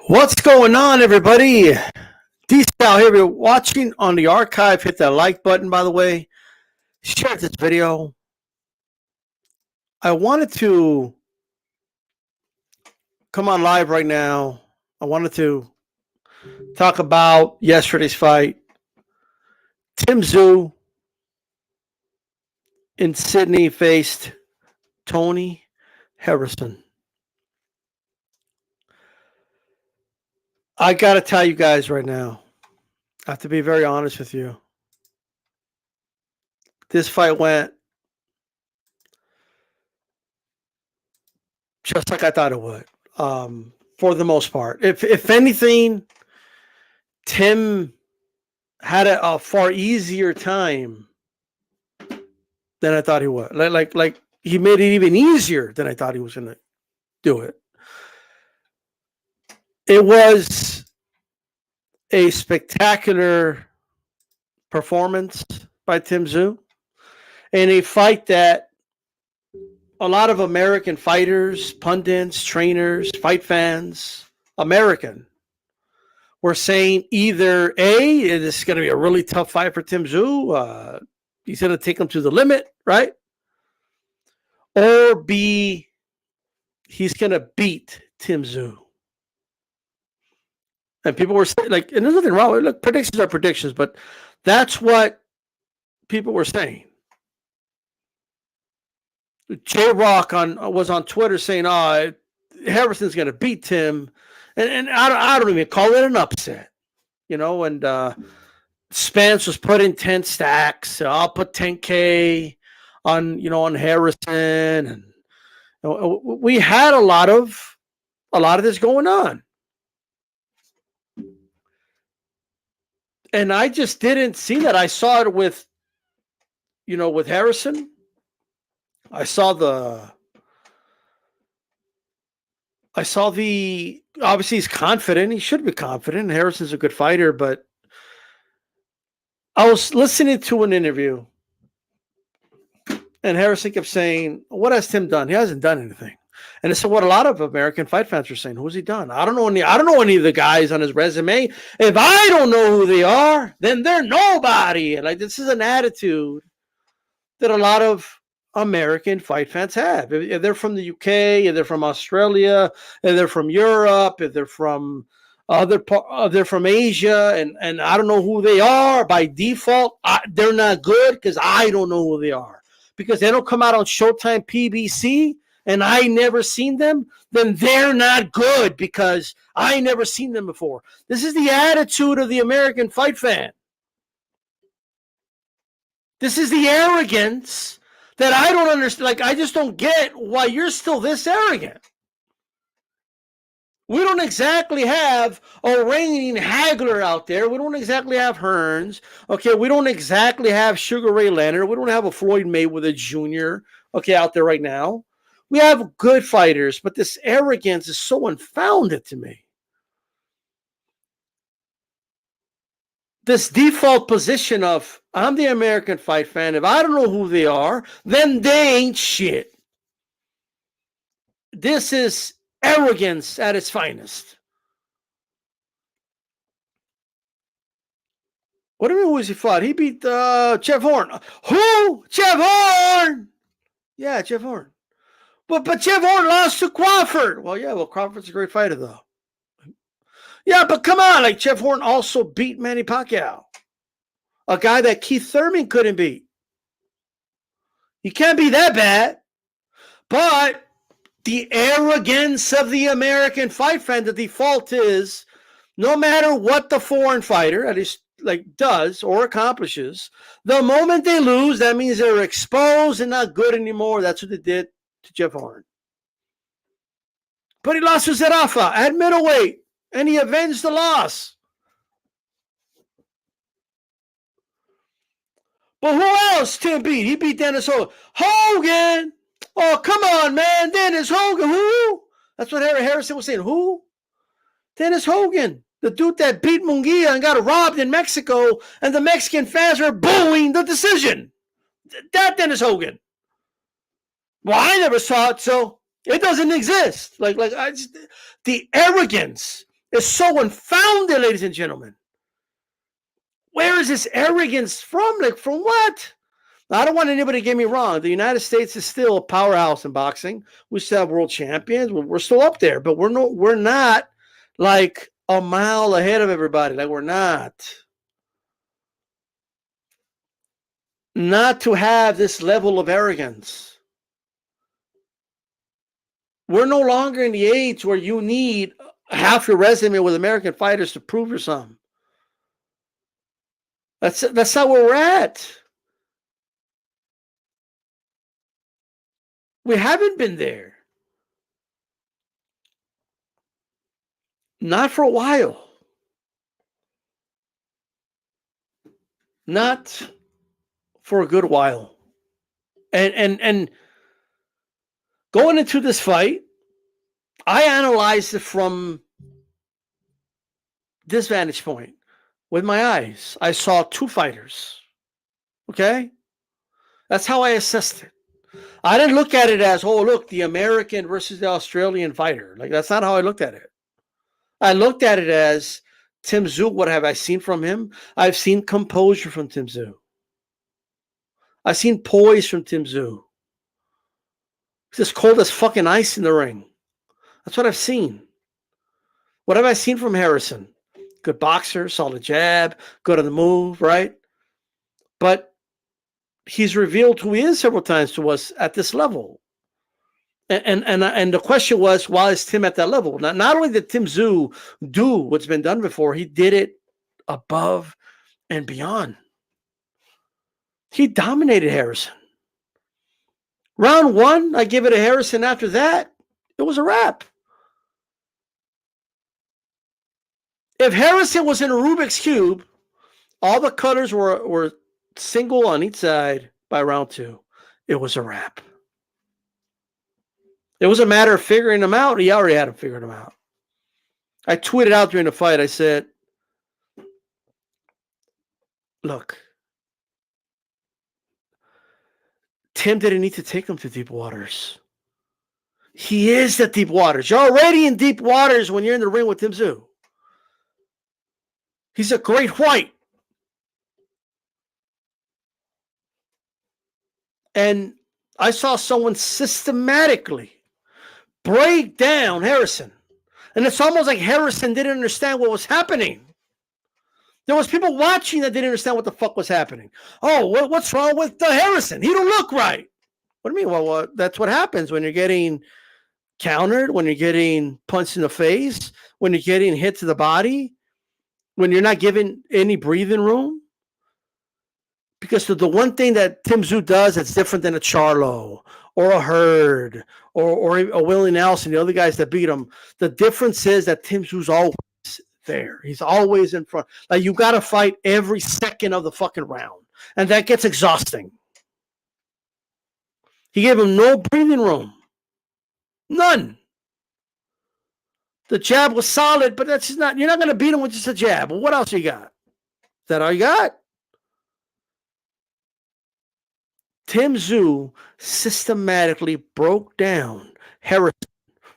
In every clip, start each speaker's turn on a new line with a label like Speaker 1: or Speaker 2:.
Speaker 1: What's going on, everybody? D-Style here. If you're watching on the archive, hit that like button, by the way. Share this video. I wanted to come on live right now. I wanted to talk about yesterday's fight. Tszyu in Sydney faced Tony Harrison. I got to tell you guys right now, I have to be very honest with you. This fight went just like I thought it would, for the most part. If anything, Tim had a far easier time than I thought he would. Like he made it even easier than I thought he was going to do it. It was a spectacular performance by Tszyu in a fight that a lot of American fighters, pundits, trainers, fight fans, American, were saying either A, this is going to be a really tough fight for Tszyu, he's going to take him to the limit, right? Or B, he's going to beat Tszyu. And people were saying, like, and there's nothing wrong with it. Look, predictions are predictions, but that's what people were saying. J-Rock was on Twitter saying, Harrison's going to beat Tim. And I don't even call it an upset, you know, and Spence was putting 10 stacks. I'll put 10K on Harrison. And we had a lot of this going on. And I just didn't see that. I saw it with Harrison. I saw the obviously he's confident. He should be confident. Harrison's a good fighter, but I was listening to an interview and Harrison kept saying, what has Tim done? He hasn't done anything. And it's what a lot of American fight fans are saying. Who's he done? I don't know any of the guys on his resume. If I don't know who they are, then they're nobody. And like, this is an attitude that a lot of American fight fans have. If they're from the UK, if they're from Australia, if they're from Europe, if they're from they're from Asia, and I don't know who they are, by default, they're not good because I don't know who they are. Because they don't come out on Showtime PBC and I never seen them, then they're not good because I never seen them before. This is the attitude of the American fight fan. This is the arrogance that I don't understand. Like, I just don't get why you're still this arrogant. We don't exactly have a reigning Hagler out there. We don't exactly have Hearns. Okay, we don't exactly have Sugar Ray Leonard. We don't have a Floyd Mayweather Jr. Okay, out there right now. We have good fighters, but this arrogance is so unfounded to me. This default position of, I'm the American fight fan. If I don't know who they are, then they ain't shit. This is arrogance at its finest. What do you mean, who has he fought? He beat Jeff Horn. Who? Jeff Horn! Yeah, Jeff Horn. But Jeff Horn lost to Crawford. Well, Crawford's a great fighter, though. Yeah, but come on. Like, Jeff Horn also beat Manny Pacquiao, a guy that Keith Thurman couldn't beat. He can't be that bad. But the arrogance of the American fight fan, the default is, no matter what the foreign fighter, at least like does or accomplishes, the moment they lose, that means they're exposed and not good anymore. That's what they did to Jeff Horn. But he lost to Zerafa at middleweight, and he avenged the loss. But who else Tim beat? He beat Dennis Hogan. Oh, come on, man. Dennis Hogan. Who? That's what Harrison was saying. Who? Dennis Hogan. The dude that beat Munguia and got robbed in Mexico, and the Mexican fans were booing the decision. That Dennis Hogan. Well, I never saw it, so it doesn't exist. The arrogance is so unfounded, ladies and gentlemen. Where is this arrogance from? Like, from what? I don't want anybody to get me wrong. The United States is still a powerhouse in boxing. We still have world champions. We're still up there, but we're not like a mile ahead of everybody. Like, we're not. Not to have this level of arrogance. We're no longer in the age where you need half your resume with American fighters to prove you're something. That's not where we're at. We haven't been there. Not for a while. Not for a good while. And going into this fight, I analyzed it from this vantage point with my eyes. I saw two fighters. Okay? That's how I assessed it. I didn't look at it as, oh, look, the American versus the Australian fighter. Like, that's not how I looked at it. I looked at it as Tszyu. What have I seen from him? I've seen composure from Tszyu. I've seen poise from Tszyu. He's as cold as fucking ice in the ring. That's what I've seen. What have I seen from Harrison? Good boxer, solid jab, good on the move, right? But he's revealed who he is several times to us at this level. And the question was, why is Tim at that level? Not only did Tszyu do what's been done before, he did it above and beyond. He dominated Harrison. Round one, I give it to Harrison. After that, it was a wrap. If Harrison was in a Rubik's Cube, all the colors were single on each side by round two. It was a wrap. It was a matter of figuring them out. He already had them figured them out. I tweeted out during the fight, I said, look, Tim didn't need to take him to deep waters. He is the deep waters. You're already in deep waters when you're in the ring with Tszyu. He's a great white. And I saw someone systematically break down Harrison. And it's almost like Harrison didn't understand what was happening. There was people watching that didn't understand what the fuck was happening. Oh, what's wrong with Harrison? He don't look right. What do you mean? Well, that's what happens when you're getting countered, when you're getting punched in the face, when you're getting hit to the body, when you're not given any breathing room. Because the one thing that Tszyu does that's different than a Charlo or a Hurd or a Willie Nelson, the other guys that beat him, the difference is that Tszyu's always there. He's always in front. Like, you got to fight every second of the fucking round. And that gets exhausting. He gave him no breathing room. None. The jab was solid, but that's just not, you're not going to beat him with just a jab. Well, what else you got? Is that all you got? Tszyu systematically broke down Harrison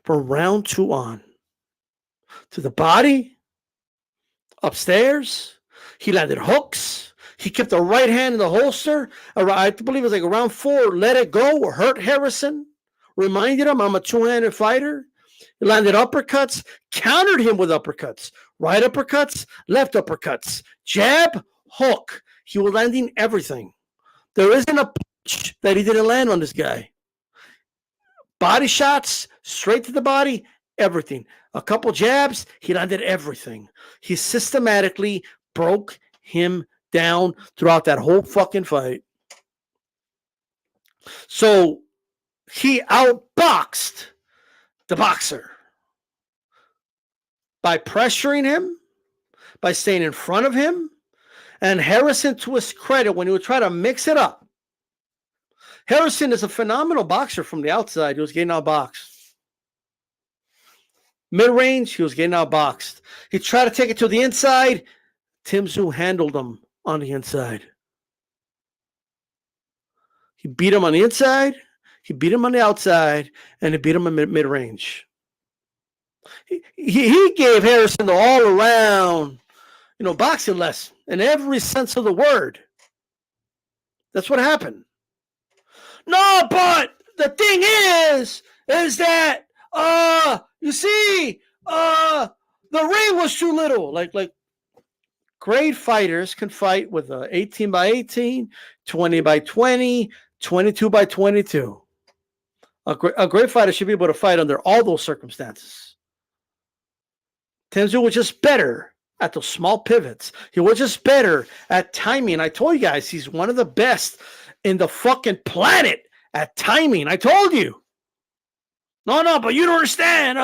Speaker 1: from round two on. To the body, upstairs, he landed hooks. He kept the right hand in the holster. I believe it was like around four, let it go, or hurt Harrison. Reminded him, I'm a two-handed fighter. He landed uppercuts, countered him with uppercuts. Right uppercuts, left uppercuts. Jab, hook. He was landing everything. There isn't a punch that he didn't land on this guy. Body shots, straight to the body, everything. A couple jabs, he landed everything. He systematically broke him down throughout that whole fucking fight. So he outboxed the boxer by pressuring him, by staying in front of him. And Harrison, to his credit, when he would try to mix it up, Harrison is a phenomenal boxer from the outside. He was getting outboxed. Mid-range, he was getting outboxed. He tried to take it to the inside. Tszyu handled him on the inside. He beat him on the inside, he beat him on the outside, and he beat him in mid-range. He gave Harrison the all around, boxing lesson in every sense of the word. That's what happened. No, but the thing is that you see, the ring was too little. Like great fighters can fight with a 18 by 18, 20 by 20, 22 by 22. A great fighter should be able to fight under all those circumstances. Tszyu was just better at those small pivots. He was just better at timing. I told you guys, he's one of the best in the fucking planet at timing. I told you. No, but you don't understand.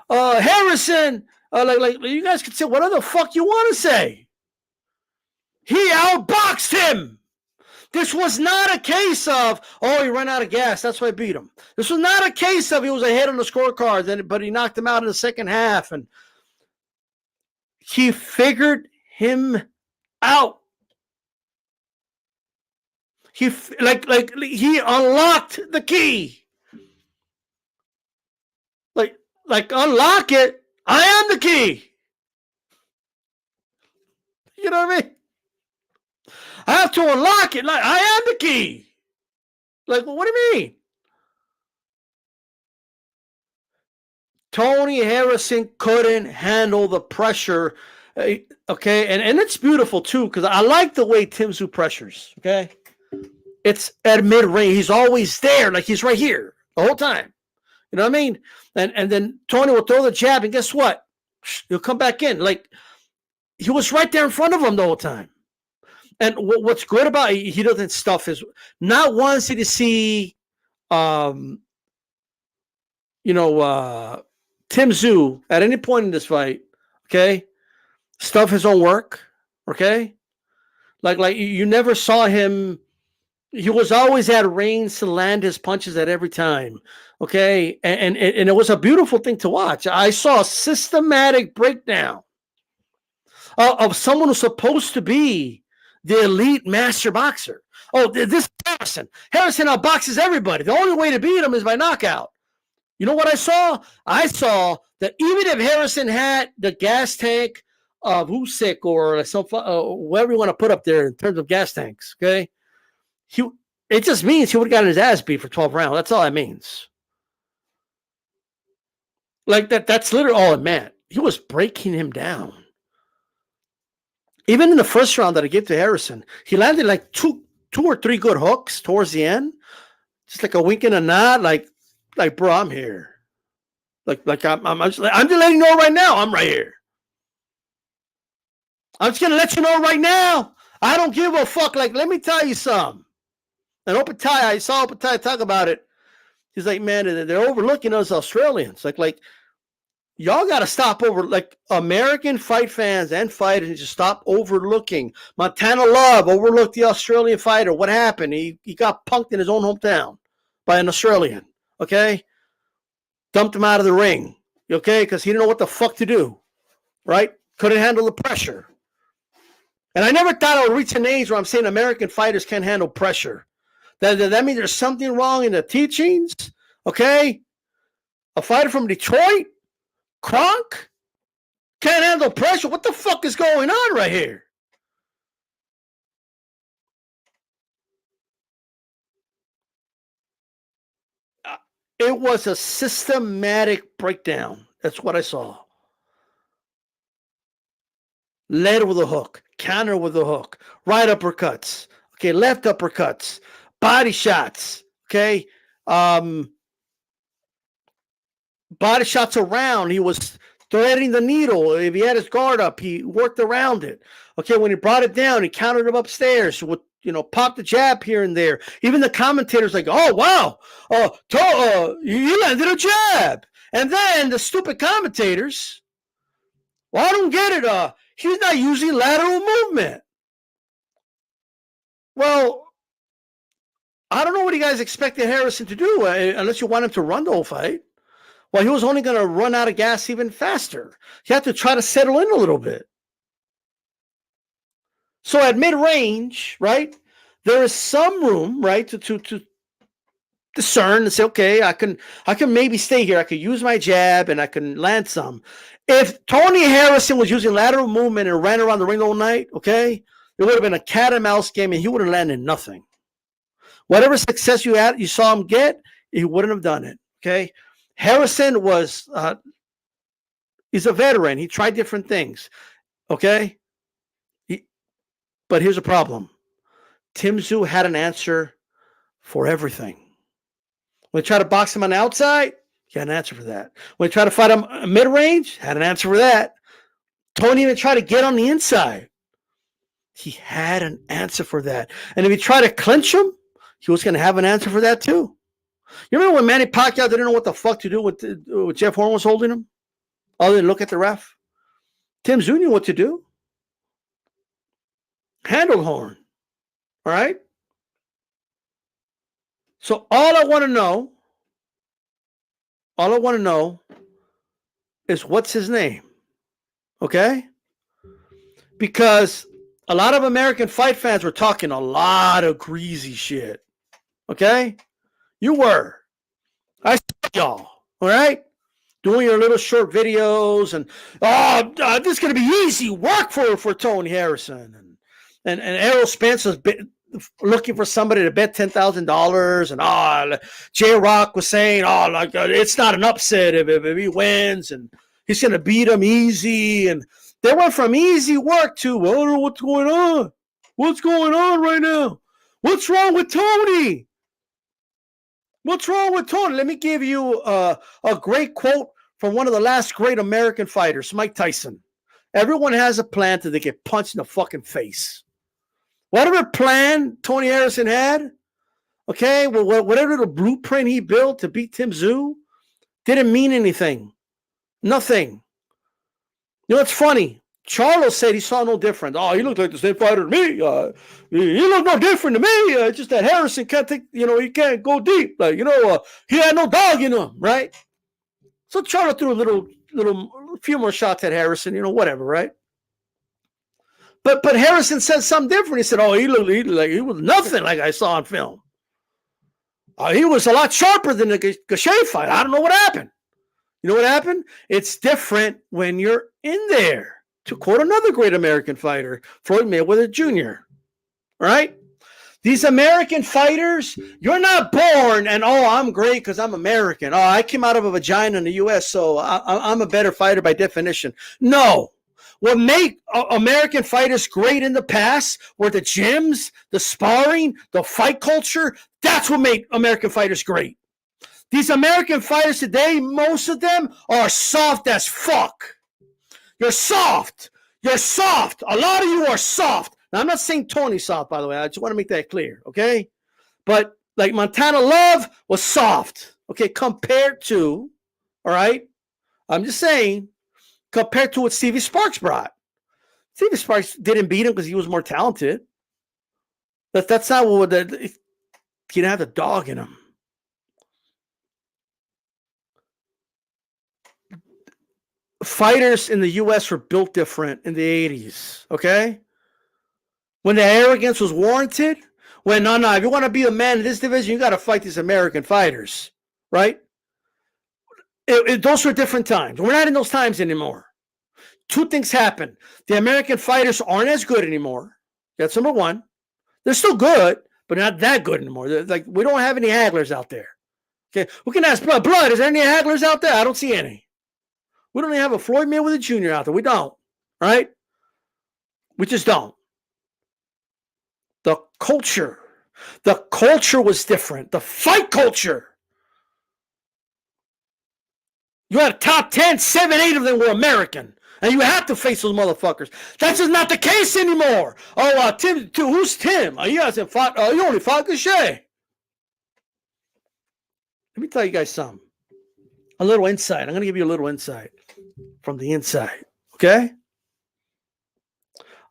Speaker 1: Harrison, like you guys can say whatever the fuck you want to say. He outboxed him. This was not a case of, he ran out of gas, that's why I beat him. This was not a case of he was ahead on the scorecard, but he knocked him out in the second half. And he figured him out. He unlocked the key. Like unlock it. I am the key. You know what I mean? I have to unlock it. Like I am the key. Like, what do you mean? Tony Harrison couldn't handle the pressure. Okay, and it's beautiful too, because I like the way Tszyu pressures. Okay, it's at mid-range. He's always there, like he's right here the whole time. You know what I mean? And then Tony will throw the jab, and guess what? He'll come back in. Like he was right there in front of him the whole time. And what's good about it, he doesn't stuff his. Not once did you see, Tszyu at any point in this fight, okay, stuff his own work, okay? Like you never saw him. He was always at range to land his punches at every time, okay? And it was a beautiful thing to watch. I saw a systematic breakdown of someone who's supposed to be the elite master boxer. This Harrison. Harrison outboxes everybody. The only way to beat him is by knockout. You know what I saw? I saw that even if Harrison had the gas tank of Usyk or some whatever you want to put up there in terms of gas tanks, okay? It just means he would have gotten his ass beat for 12 rounds. That's all it means. Like that's literally all it meant. He was breaking him down. Even in the first round that I gave to Harrison, he landed like two or three good hooks towards the end. Just like a wink and a nod, like bro, I'm here. Like I'm just letting you know right now, I'm right here. I'm just gonna let you know right now. I don't give a fuck. Like, let me tell you something. And Opatai, I saw Opatai talk about it. He's like, man, they're overlooking us Australians. Like y'all got to stop over. Like American fight fans and fighters just stop overlooking. Montana Love overlooked the Australian fighter. What happened? He got punked in his own hometown by an Australian. Okay, dumped him out of the ring. Okay, because he didn't know what the fuck to do. Right? Couldn't handle the pressure. And I never thought I would reach an age where I'm saying American fighters can't handle pressure. That means there's something wrong in the teachings. Okay, a fighter from Detroit, Kronk, can't handle pressure. What the fuck is going on right here? It was a systematic breakdown. That's what I saw. Led with a hook, counter with a hook, right uppercuts, okay, left uppercuts, body shots, okay, body shots around. He was threading the needle. If he had his guard up, he worked around it. Okay, when he brought it down, he countered him upstairs with, popped the jab here and there. Even the commentators like, oh, wow, you landed a jab. And then the stupid commentators, well, I don't get it. He's not using lateral movement. Well, I don't know what you guys expected Harrison to do unless you want him to run the whole fight. Well, he was only going to run out of gas even faster. He had to try to settle in a little bit. So at mid-range, right, there is some room, right, to discern and say, okay, I can maybe stay here. I could use my jab and I can land some. If Tony Harrison was using lateral movement and ran around the ring all night, okay, it would have been a cat and mouse game and he would have landed nothing. Whatever success you saw him get, he wouldn't have done it. Okay. Harrison was he's a veteran. He tried different things. Okay. But here's a problem. Tszyu had an answer for everything. When they tried to box him on the outside, he had an answer for that. When they tried to fight him mid-range, had an answer for that. Tony even tried to get on the inside. He had an answer for that. And if he tried to clinch him, he was going to have an answer for that too. You remember when Manny Pacquiao didn't know what the fuck to do with Jeff Horn was holding him? Other than look at the ref. Tszyu knew what to do. Handle Horn. All right? So all I want to know is what's his name. Okay? Because a lot of American fight fans were talking a lot of greasy shit. Okay? You were. I saw y'all. All right? Doing your little short videos and this is going to be easy work for Tony Harrison. And Errol Spencer's looking for somebody to bet $10,000, and J-Rock was saying, it's not an upset if he wins, and he's going to beat him easy. And they went from easy work to, well, I don't know what's going on. What's going on right now? What's wrong with Tony? What's wrong with Tony? Let me give you a great quote from one of the last great American fighters, Mike Tyson. Everyone has a plan till they get punched in the fucking face. Whatever plan Tony Harrison had, okay, well, whatever the blueprint he built to beat Tszyu didn't mean anything. Nothing. You know, it's funny. Charlo said he saw no difference. Oh, he looked like the same fighter to me. He looked no different to me. Just that Harrison can't think, he can't go deep. Like, he had no dog in him, right? So Charlo threw a few more shots at Harrison, whatever, right? But Harrison said something different. He said, he looked like he was nothing like I saw on film. He was a lot sharper than the Gaché fight. I don't know what happened. You know what happened? It's different when you're in there. To quote another great American fighter, Floyd Mayweather Jr. All right? These American fighters, you're not born and, I'm great because I'm American. I came out of a vagina in the U.S., so I'm a better fighter by definition. No. What made American fighters great in the past were the gyms, the sparring, the fight culture. That's what made American fighters great. These American fighters today, most of them are soft as fuck. You're soft. You're soft. A lot of you are soft. Now, I'm not saying Tony's soft, by the way. I just want to make that clear, okay? But like Montana Love was soft, okay, compared to, all right? I'm just saying, compared to what Stevie Sparks brought. Stevie Sparks didn't beat him because he was more talented. That's not what he didn't have the dog in him. Fighters in the U.S. were built different in the 80s, okay? When the arrogance was warranted, when, no, if you want to be a man in this division, you got to fight these American fighters, right? Those were different times. We're not in those times anymore. Two things happen. The American fighters aren't as good anymore. That's number one. They're still good, but not that good anymore. We don't have any hagglers out there. Okay, we can ask Blood, is there any hagglers out there? I don't see any. We don't even have a Floyd Mayweather Jr. out there. We don't, right? We just don't. The culture was different. The fight culture. You had a top 10, 7, 8 of them were American. And you had to face those motherfuckers. That's just not the case anymore. Tim, who's Tim? He hasn't fought, he only fought Gaché. Let me tell you guys something. A little insight. I'm going to give you a little insight from the inside. Okay?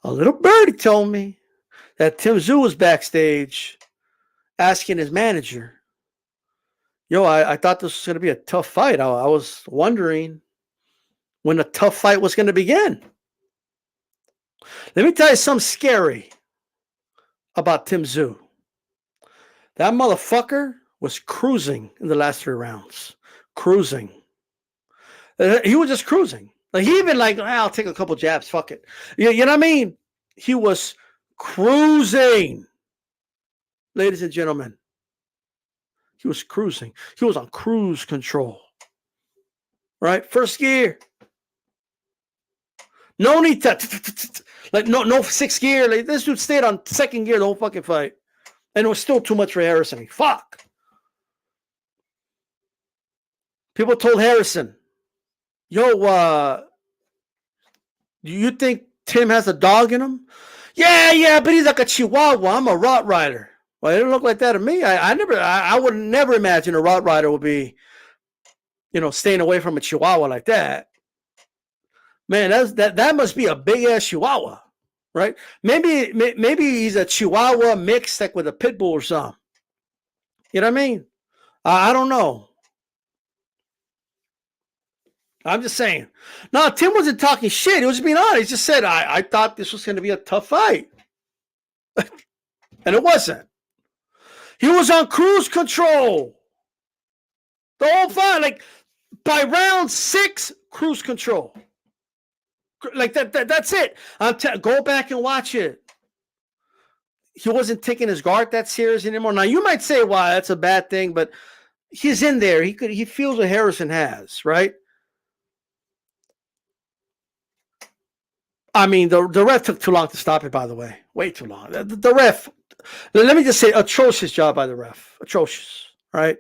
Speaker 1: A little birdie told me that Tszyu was backstage asking his manager, I thought this was going to be a tough fight. I was wondering when the tough fight was going to begin. Let me tell you something scary about Tszyu. That motherfucker was cruising in the last 3 rounds. Cruising. He was just cruising. Like he even like, I'll take a couple jabs. Fuck it. You know what I mean? He was cruising. Ladies and gentlemen. He was cruising. He was on cruise control. Right? First gear. No need to like no sixth gear. Like this dude stayed on second gear the whole fucking fight. And it was still too much for Harrison. Fuck. People told Harrison, yo, do you think Tim has a dog in him? Yeah, but he's like a Chihuahua. I'm a Rottweiler. Well, it didn't look like that to me. I would never imagine a Rottweiler would be, staying away from a Chihuahua like that. Man, that must be a big ass Chihuahua, right? Maybe he's a Chihuahua mixed like with a pit bull or something. You know what I mean? I don't know. I'm just saying. No, Tim wasn't talking shit. He was being honest. He just said, I thought this was going to be a tough fight. And it wasn't. He was on cruise control. The whole fight. Like, by round 6, cruise control. Like, that's it. Go back and watch it. He wasn't taking his guard that serious anymore. Now, you might say, wow, that's a bad thing, but he's in there. He feels what Harrison has, right? I mean, the ref took too long to stop it, by the way. Way too long. The ref, let me just say, atrocious job by the ref. Atrocious, right?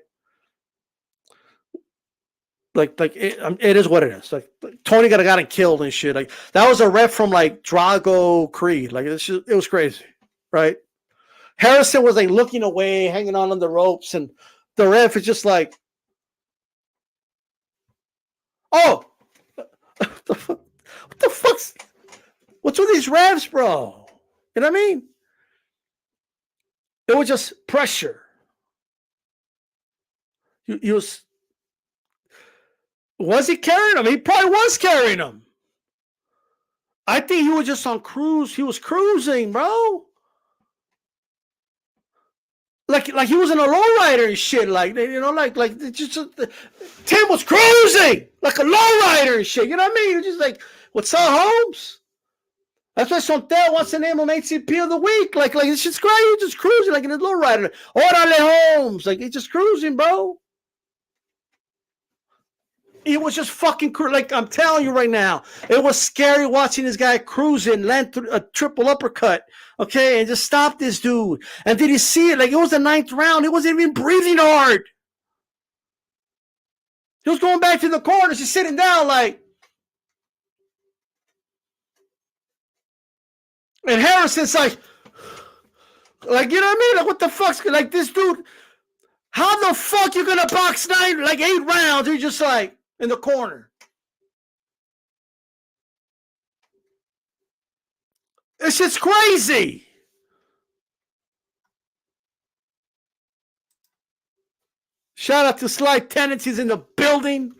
Speaker 1: Like it is what it is. Like Tony got him killed and shit. Like that was a ref from like Drago Creed. Like it was crazy, right? Harrison was like looking away, hanging on the ropes, and the ref is just like, oh, what the fuck's... What's with these refs, bro? You know what I mean? It was just pressure. He was he carrying him? He probably was carrying him. I think he was just on cruise. He was cruising, bro. Like he was in a lowrider and shit. Like just Tim was cruising like a lowrider and shit. You know what I mean? He was just like, what's up, Holmes? That's why Sontel wants to name him HCP of the week. Like it's just great. He's just cruising like in his lowrider. Orale Holmes. Like he's just cruising, bro. He was just fucking like I'm telling you right now. It was scary watching this guy cruising, land through a triple uppercut. Okay, and just stop this dude. And did he see it? Like it was the 9th round. He wasn't even breathing hard. He was going back to the corners. He's sitting down like. And Harrison's like, you know what I mean? Like, what the fuck's like this dude? How the fuck you gonna box 8 rounds? You're just like in the corner. This shit's crazy. Shout out to Slight Tendencies in the building.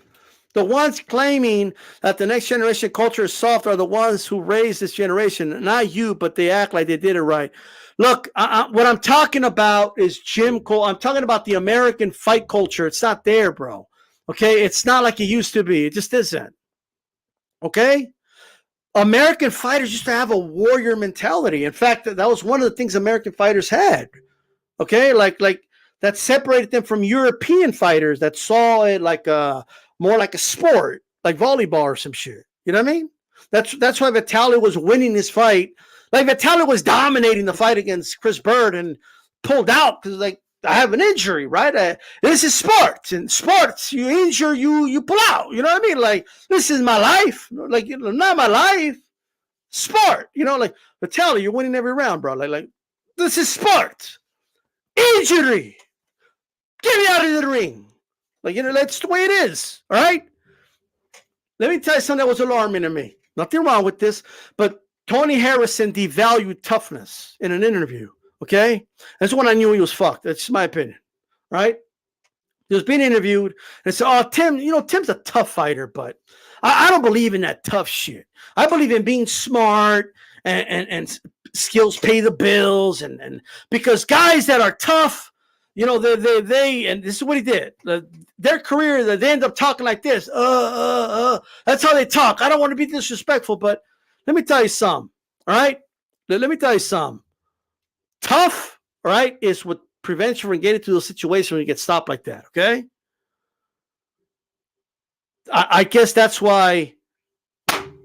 Speaker 1: The ones claiming that the next generation culture is soft are the ones who raised this generation. Not you, but they act like they did it right. Look, what I'm talking about is Jim Cole. I'm talking about the American fight culture. It's not there, bro. Okay? It's not like it used to be. It just isn't. Okay? American fighters used to have a warrior mentality. In fact, that was one of the things American fighters had. Okay? Like that separated them from European fighters that saw it like more like a sport, like volleyball or some shit. You know what I mean? That's why Vitaly was winning this fight. Like Vitaly was dominating the fight against Chris Bird and pulled out because like I have an injury, right? This is sports. In sports, you injure, you pull out. You know what I mean? Like this is my life. Like not my life. Sport. Like Vitaly, you're winning every round, bro. Like this is sports. Injury. Get me out of the ring. Like, that's the way it is. All right? Let me tell you something that was alarming to me. Nothing wrong with this, but Tony Harrison devalued toughness in an interview. Okay? That's when I knew he was fucked. That's my opinion. Right? He was being interviewed and said, oh, Tim, Tim's a tough fighter, but I don't believe in that tough shit. I believe in being smart and skills pay the bills and because guys that are tough, and this is what he did. Their career, they end up talking like this. That's how they talk. I don't want to be disrespectful, but let me tell you something. All right? Let me tell you something. Tough, all right, is what prevents you from getting to a situation when you get stopped like that, okay? I guess that's why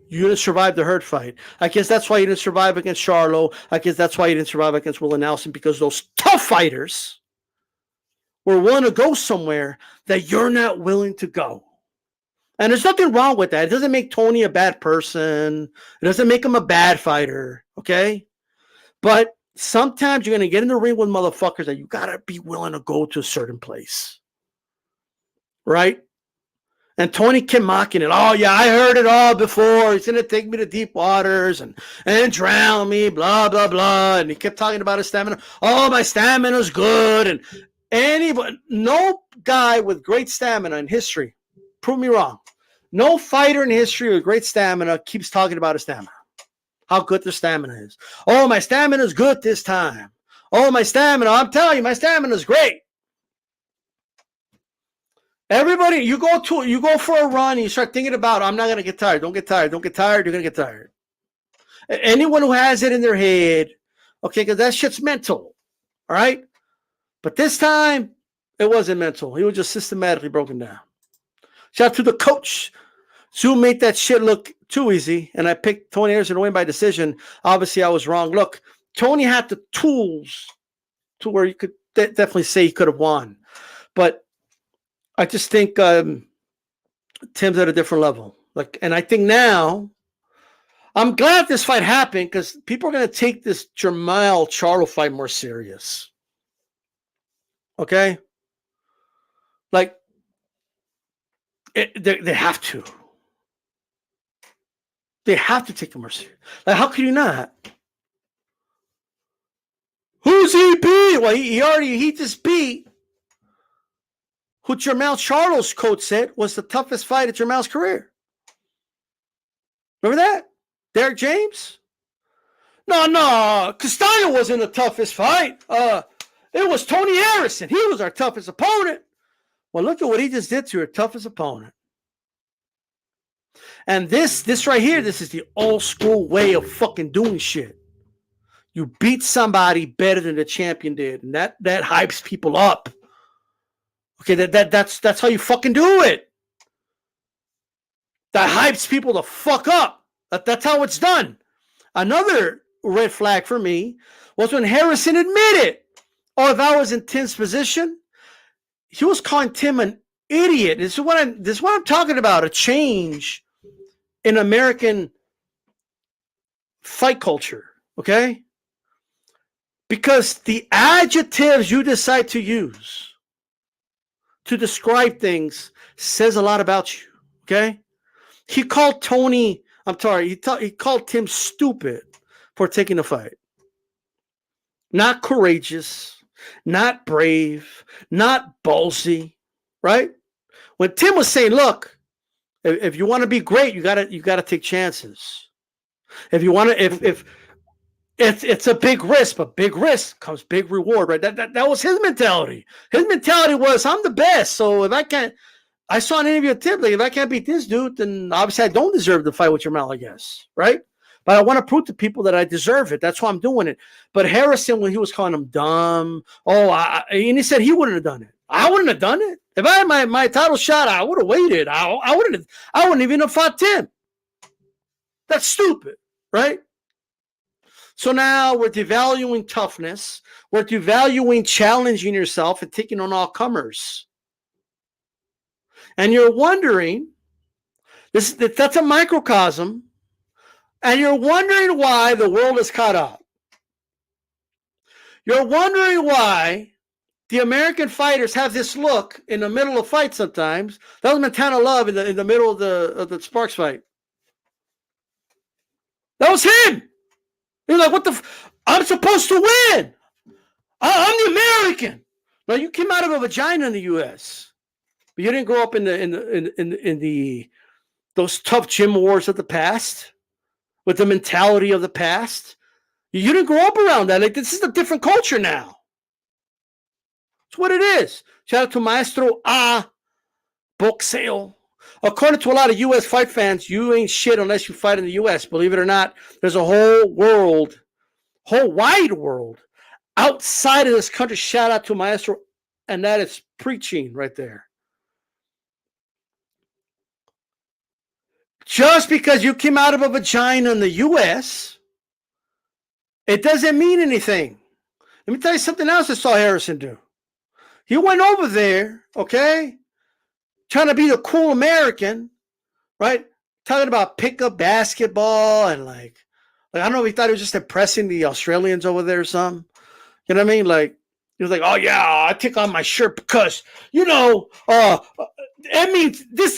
Speaker 1: you didn't survive the Hurt fight. I guess that's why you didn't survive against Charlo. I guess that's why you didn't survive against Willie Nelson, because those tough fighters were willing to go somewhere that you're not willing to go. And there's nothing wrong with that. It doesn't make Tony a bad person. It doesn't make him a bad fighter, okay? But sometimes you're going to get in the ring with motherfuckers that you got to be willing to go to a certain place, right? And Tony kept mocking it. Oh, yeah, I heard it all before. He's going to take me to deep waters and drown me, blah, blah, blah. And he kept talking about his stamina. Oh, my stamina's good. And no guy with great stamina in history, prove me wrong, no fighter in history with great stamina keeps talking about his stamina, how good their stamina is. Oh, my stamina's good this time. Oh, my stamina, I'm telling you, my stamina's great. Everybody, you go for a run and you start thinking about, I'm not going to get tired. Don't get tired. Don't get tired. You're going to get tired. Anyone who has it in their head, okay, because that shit's mental, all right? But this time, it wasn't mental. He was just systematically broken down. Shout out to the coach. Tszyu made that shit look too easy, and I picked Tony Harrison to win by decision. Obviously, I was wrong. Look, Tony had the tools to where you could definitely say he could have won. But I just think Tim's at a different level. And I think now, I'm glad this fight happened because people are going to take this Jermall Charlo fight more serious. Okay? Like, they have to. They have to take it more serious. Like, how can you not? Who's he beat? Well, he just beat who Jermall Charlo's coach said was the toughest fight of Jermall's career. Remember that? Derek James? No. Castaño wasn't the toughest fight. It was Tony Harrison. He was our toughest opponent. Well, look at what he just did to your toughest opponent. And this right here, this is the old school way of fucking doing shit. You beat somebody better than the champion did, and that hypes people up. Okay, that's how you fucking do it. That hypes people the fuck up. That's how it's done. Another red flag for me was when Harrison admitted, oh, if I was in Tim's position, he was calling Tim an idiot. This is what I'm talking about, a change in American fight culture, okay? Because the adjectives you decide to use to describe things says a lot about you, okay? He called he called Tim stupid for taking the fight. Not courageous, not brave, not ballsy, right? When Tim was saying, look, if you want to be great, you gotta take chances. If you want to, if it's a big risk, but big risk comes big reward, right? That was his mentality. His mentality was, I'm the best. So if I can't, I saw an interview with Tim, like, if I can't beat this dude, then obviously I don't deserve to fight with Jermall, I guess, right? But I want to prove to people that I deserve it. That's why I'm doing it. But Harrison, when he was calling him dumb, and he said he wouldn't have done it. I wouldn't have done it. If I had my title shot, I would have waited. I wouldn't even have fought Tim. That's stupid, right? So now we're devaluing toughness. We're devaluing challenging yourself and taking on all comers. And you're wondering, that's a microcosm, and you're wondering why the world is caught up. You're wondering why the American fighters have this look in the middle of fights sometimes. That was Montana Love in the middle of the Sparks fight. That was him. You're like, what the? I'm supposed to win. I'm the American. Now you came out of a vagina in the U.S., but you didn't grow up in those tough gym wars of the past with the mentality of the past. You didn't grow up around that. Like, this is a different culture now. That's what it is. Shout out to Maestro A Boxeo. According to a lot of U.S. fight fans, you ain't shit unless you fight in the U.S. Believe it or not, there's a whole wide world outside of this country. Shout out to Maestro, and that is preaching right there. Just because you came out of a vagina in the U.S., it doesn't mean anything. Let me tell you something else I saw Harrison do. He went over there, okay, trying to be the cool American, right? Talking about pickup basketball and like I don't know if he thought he was just impressing the Australians over there or something. You know what I mean? Like he was like, "Oh yeah, I take on my shirt because this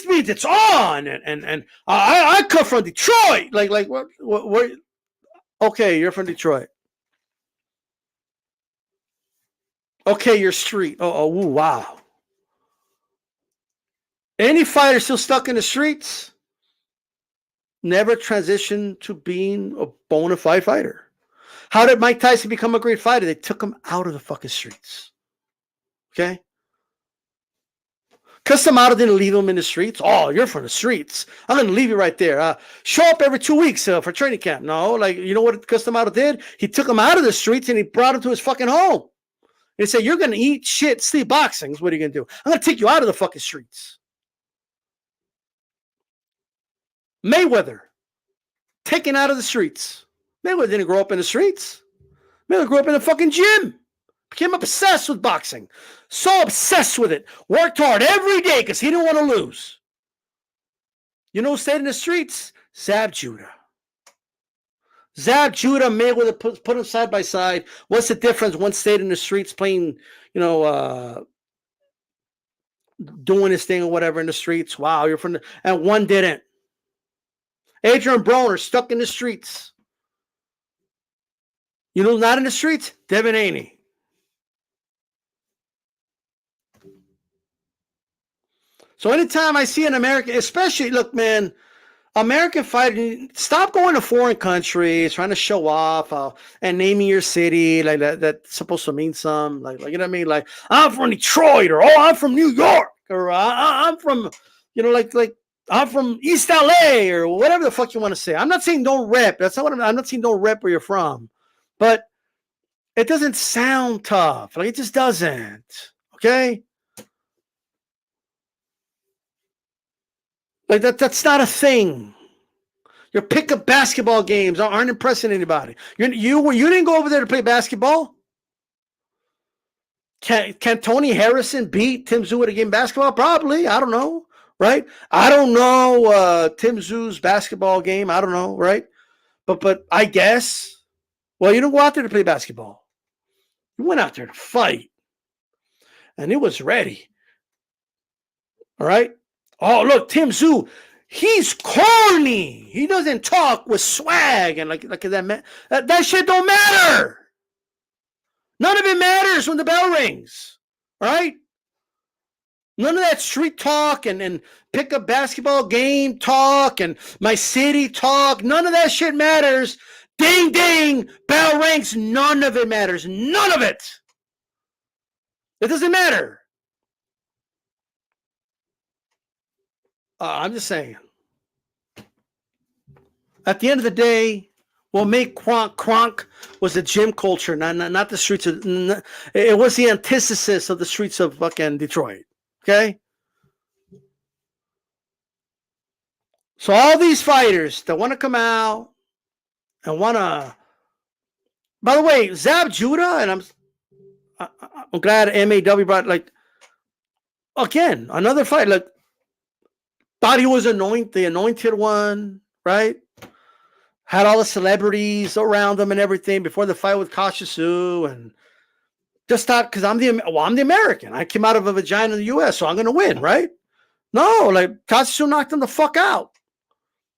Speaker 1: means it's on," and I come from Detroit. Like what? Okay, you're from Detroit. Okay, you're street. Oh, wow. Any fighter still stuck in the streets never transitioned to being a bona fide fighter. How did Mike Tyson become a great fighter? They took him out of the fucking streets. Okay? Customado didn't leave him in the streets. Oh, you're from the streets. I'm going to leave you right there. Show up every 2 weeks for training camp. No, like, you know what Customado did? He took him out of the streets and he brought him to his fucking home. And he said, you're going to eat shit, sleep boxing. What are you going to do? I'm going to take you out of the fucking streets. Mayweather, taken out of the streets. Mayweather didn't grow up in the streets. Mayweather grew up in the fucking gym. Became obsessed with boxing. So obsessed with it. Worked hard every day because he didn't want to lose. You know who stayed in the streets? Zab Judah. Zab Judah, Mayweather put them side by side. What's the difference? One stayed in the streets playing, doing his thing or whatever in the streets. Wow, you're from and one didn't. Adrian Broner stuck in the streets. You know, not in the streets? Devin Haney. So anytime I see an American, especially, look, man, American fighting, stop going to foreign countries, trying to show off and naming your city like that's supposed to mean something. Like you know what I mean? Like, I'm from Detroit, or I'm from New York, or I'm from, like I'm from East LA, or whatever the fuck you want to say. I'm not saying don't rep. That's not what I'm not saying don't rep where you're from. But it doesn't sound tough. Like, it just doesn't. Okay? Like that's not a thing. Your pickup basketball games aren't impressing anybody. You didn't go over there to play basketball. Can Tony Harrison beat Tim Tszyu at a game of basketball? Probably. I don't know. Right? I don't know Tim Tszyu's basketball game. I don't know. Right? But I guess. Well, you didn't go out there to play basketball. You went out there to fight. And it was ready. All right? Oh, look, Tim Tszyu, he's corny. He doesn't talk with swag and like that shit don't matter. None of it matters when the bell rings, right? None of that street talk and pick up basketball game talk and my city talk. None of that shit matters. Ding, ding, bell rings. None of it matters. None of it. It doesn't matter. I'm just saying. At the end of the day, what made Kronk was the gym culture, not the streets of. It was the antithesis of the streets of fucking Detroit. Okay. So all these fighters that want to come out and want to. By the way, Zab Judah, and I'm glad MAW brought again another fight. Like, thought he was the anointed one, right? Had all the celebrities around him and everything before the fight with Tszyu, and just thought, because I'm the American. I came out of a vagina in the U.S., so I'm going to win, right? No, like, Tszyu knocked him the fuck out.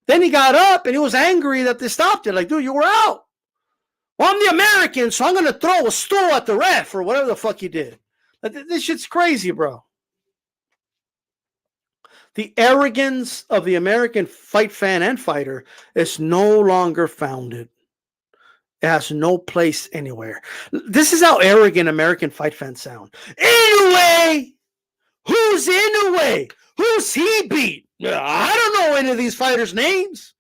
Speaker 1: Then he got up and he was angry that they stopped it. Like, dude, you were out. Well, I'm the American, so I'm going to throw a stool at the ref or whatever the fuck you did. Like, this shit's crazy, bro. The arrogance of the American fight fan and fighter is no longer founded. It has no place anywhere. This is how arrogant American fight fans sound. Anyway, who's Inoue? Who's he beat? I don't know any of these fighters' names.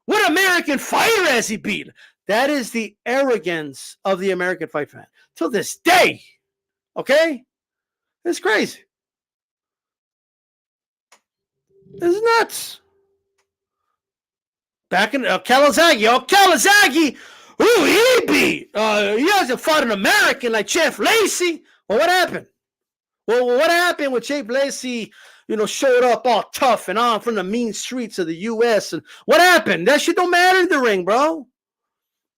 Speaker 1: What American fighter has he beat? That is the arrogance of the American fight fan. Till this day. Okay? It's crazy. It's nuts. Back in Kawasaki. Oh, Kawasaki. Who he beat? He hasn't fought an American like Jeff Lacey. Well, what happened? Well, what happened when Jeff Lacey, showed up all tough and on from the mean streets of the U.S.? And what happened? That shit don't matter in the ring, bro.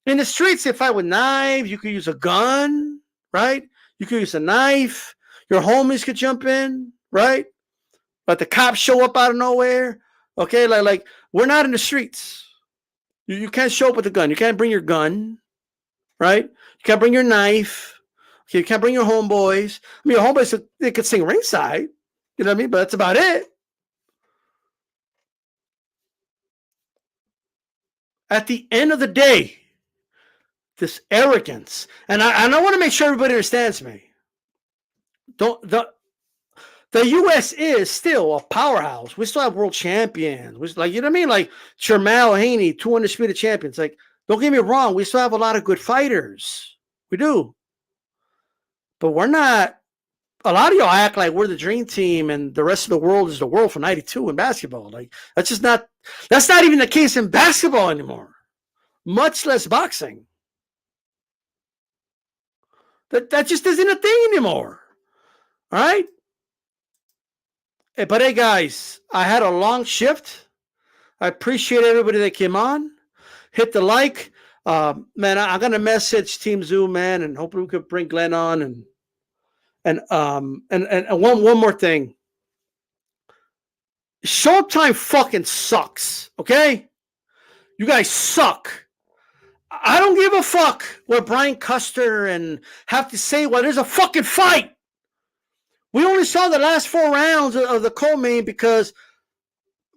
Speaker 1: In the streets, they fight with knives. You could use a gun, right? You could use a knife. Your homies could jump in, right? But the cops show up out of nowhere. Okay, like we're not in the streets. You can't show up with a gun. You can't bring your gun, right? You can't bring your knife. Okay, you can't bring your homeboys. I mean, your homeboys, they could sing ringside. You know what I mean? But that's about it. At the end of the day, this arrogance, and I want to make sure everybody understands me. The U.S. is still a powerhouse. We still have world champions. You know what I mean? Like Jermell Haney, 2 undisputed champions. Like, don't get me wrong, we still have a lot of good fighters. We do. But we're not. A lot of y'all act like we're the dream team and the rest of the world is the world for 92 in basketball. Like, that's not even the case in basketball anymore. Much less boxing. That just isn't a thing anymore. All right? But hey, guys, I had a long shift. I appreciate everybody that came on. Hit the like. Man, I'm going to message Team Tszyu, man, and hopefully we could bring Glenn on. And one more thing. Showtime fucking sucks, okay? You guys suck. I don't give a fuck what Brian Custer and have to say. Well, there's a fucking fight. We only saw the last 4 rounds of the co-main because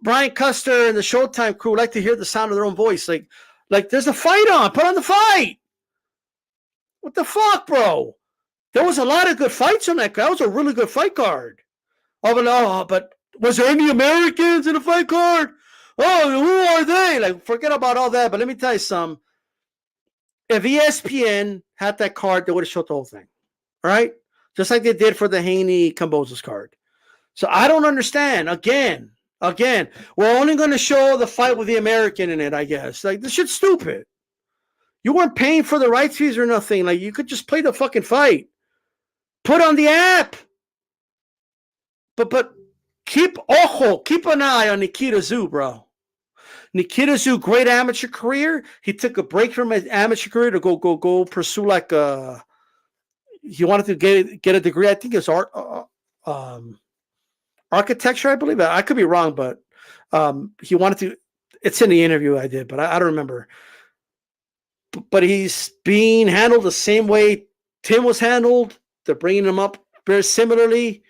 Speaker 1: Brian Custer and the Showtime crew like to hear the sound of their own voice. Like there's a fight on. Put on the fight. What the fuck, bro? There was a lot of good fights on that. That was a really good fight card. But was there any Americans in the fight card? Oh, who are they? Like, forget about all that. But let me tell you something. If ESPN had that card, they would have showed the whole thing. All right? Just like they did for the Haney Kambosos card. So I don't understand. Again, we're only going to show the fight with the American in it, I guess. Like, this shit's stupid. You weren't paying for the rights fees or nothing. Like, you could just play the fucking fight. Put on the app. But keep an eye on Nikita Tszyu, bro. Nikita Tszyu, great amateur career. He took a break from his amateur career to go pursue like he wanted to get a degree. I think it's architecture, I believe. I could be wrong, but he wanted to. It's in the interview I did, but I don't remember. But he's being handled the same way Tim was handled. They're bringing him up very similarly.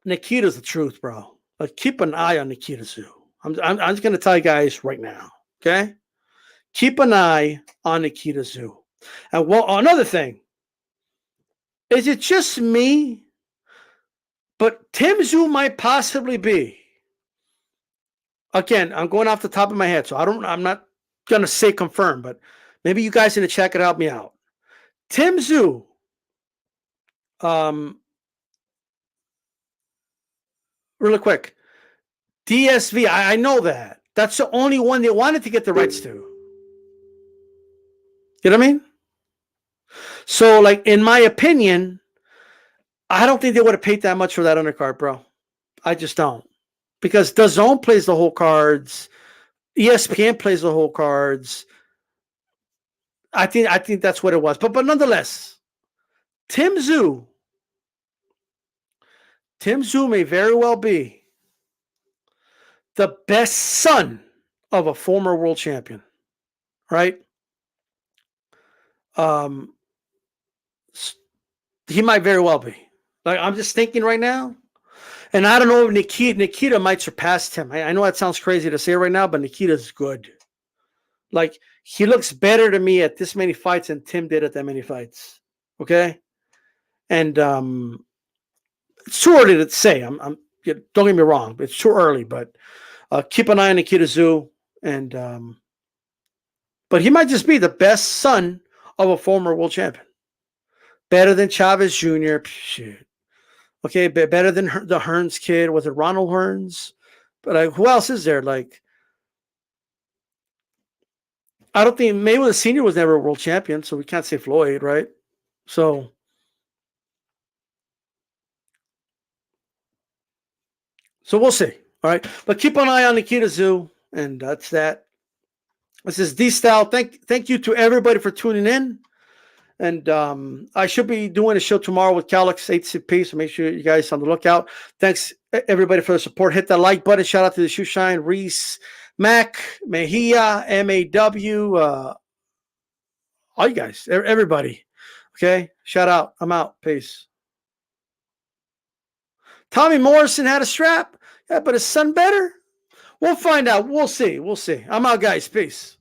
Speaker 1: Nikita's the truth, bro. Like, keep an eye on Nikita Tszyu. I'm just going to tell you guys right now, okay? Keep an eye on Nikita Tszyu. And another thing, is it just me? But Tim Tszyu might possibly be. Again, I'm going off the top of my head, so I'm not going to say confirm, but maybe you guys in the chat could help me out. Tim Tszyu, really quick. DSV, I know that. That's the only one they wanted to get the rights to. You know what I mean? So, like, in my opinion, I don't think they would have paid that much for that undercard, bro. I just don't. Because DAZN plays the whole cards. ESPN plays the whole cards. I think that's what it was. But nonetheless, Tim Tszyu may very well be the best son of a former world champion, right? He might very well be. Like, I'm just thinking right now, and I don't know if Nikita might surpass him. I know that sounds crazy to say right now, but Nikita's good. Like, he looks better to me at this many fights than Tim did at that many fights. Okay. And it's too early to say. Don't get me wrong, it's too early, but keep an eye on Nikita Tszyu. And but he might just be the best son of a former world champion. Better than Chavez Jr. Shit. Okay, better than the Hearns kid. Was it Ronald Hearns? But who else is there? Like, I don't think Mayweather Sr. was never a world champion, so we can't say Floyd, right? So we'll see. All right, but keep an eye on Nikita Tszyu, and that's that. This is D Style. Thank you to everybody for tuning in. And I should be doing a show tomorrow with Calix HCP, so make sure you guys on the lookout. Thanks, everybody, for the support. Hit that like button. Shout out to the Shoe Shine, Reese, Mac, Mejia, MAW, all you guys, everybody. Okay? Shout out. I'm out. Peace. Tommy Morrison had a strap. Yeah, but his son better? We'll find out. We'll see. I'm out, guys. Peace.